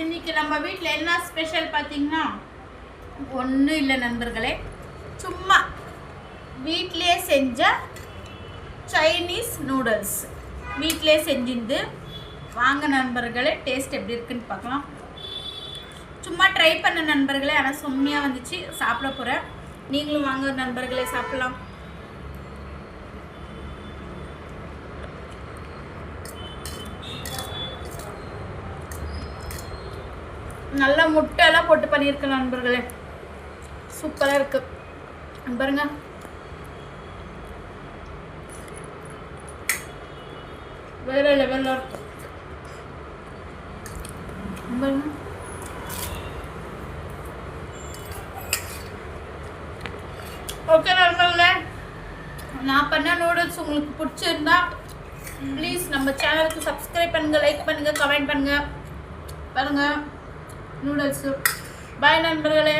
இன்னைக்கு நம்ம வீட்டில் என்ன ஸ்பெஷல் பார்த்தீங்கன்னா ஒன்றும் இல்லை நண்பர்களே, சும்மா வீட்டிலே செஞ்ச சைனீஸ் நூடுல்ஸ் வீட்டிலே செஞ்சிருந்து வாங்க நண்பர்களே. டேஸ்ட் எப்படி இருக்குன்னு பார்க்கலாம். சும்மா ட்ரை பண்ண நண்பர்களே, ஆனால் செம்மையாக வந்துச்சு. சாப்பிட போகிறேன், நீங்களும் வாங்க நண்பர்களே சாப்பிடலாம். நல்லா முட்டையெல்லாம் போட்டு பண்ணியிருக்கேன் நண்பர்களே, சூப்பராக இருக்கு பாருங்க. வேற லெவலில் இருக்கு பாருங்க. ஓகே நண்பர்களே, நான் பண்ண நூடுல்ஸ் உங்களுக்கு பிடிச்சிருந்தா ப்ளீஸ் நம்ம சேனலுக்கு சப்ஸ்கிரைப் பண்ணுங்க, லைக் பண்ணுங்க, கமெண்ட் பண்ணுங்க. பாருங்க நூடுல்ஸு. பாய் நண்பர்களே.